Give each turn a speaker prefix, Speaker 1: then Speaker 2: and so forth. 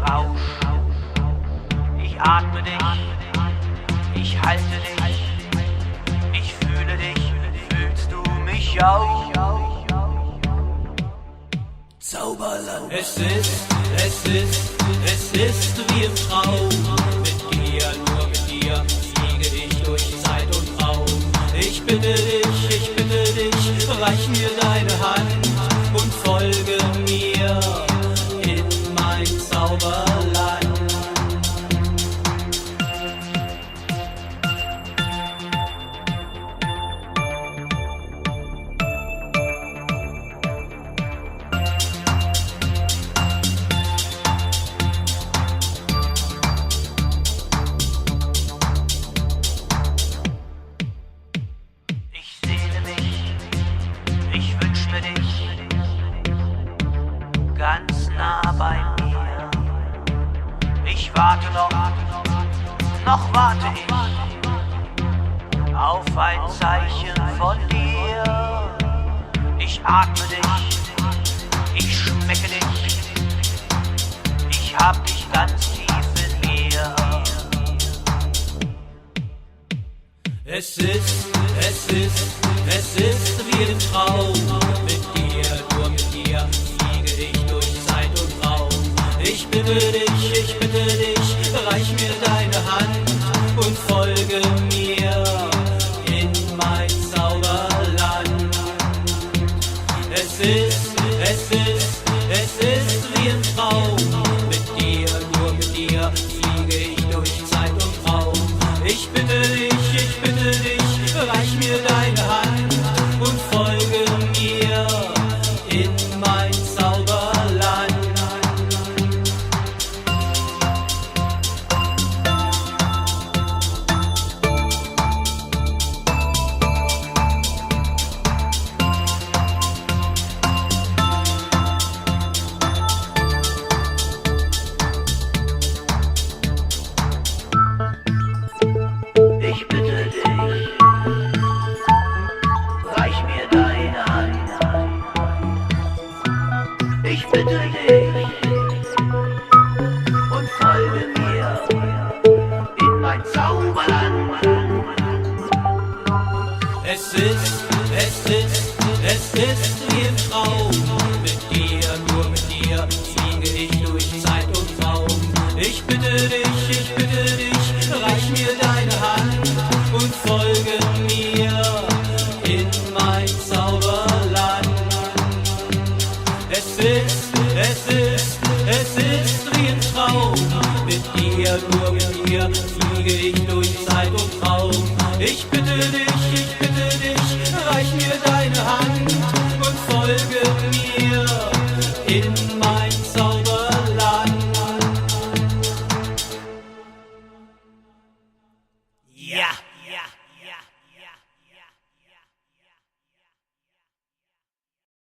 Speaker 1: Rausch. Ich atme dich, ich halte dich, ich fühle dich, fühlst du mich auch? Zauberland.
Speaker 2: Es ist wie im Traum. Mit dir, nur mit dir, fliege ich durch Zeit und Raum. Ich bitte dich, reich mir deine Hand und folge mir in mein Zauberland.
Speaker 1: Ich wünsche dich ganz nah bei mir. Ich warte noch warte ich auf ein Zeichen von dir. Ich atme dich, ich schmecke dich, ich hab dich ganz tief in mir.
Speaker 2: Es ist wie im Traum. Mit dir, nur mit dir, fliege ich durch Zeit und Raum. Ich bitte dich, reich mir deine Hand und folge mir in mein Zauberland. Es ist wie im Traum. Mit dir, nur mit dir, fliege ich durch Zeit und Raum. Ich bitte dich, reich mir deine Hand und folge mir in mein Zauberland.
Speaker 1: Ich bitte dich, reich mir deine Hand. Ich bitte dich und folge mir in mein Zauberland.
Speaker 2: Es ist wie im Traum.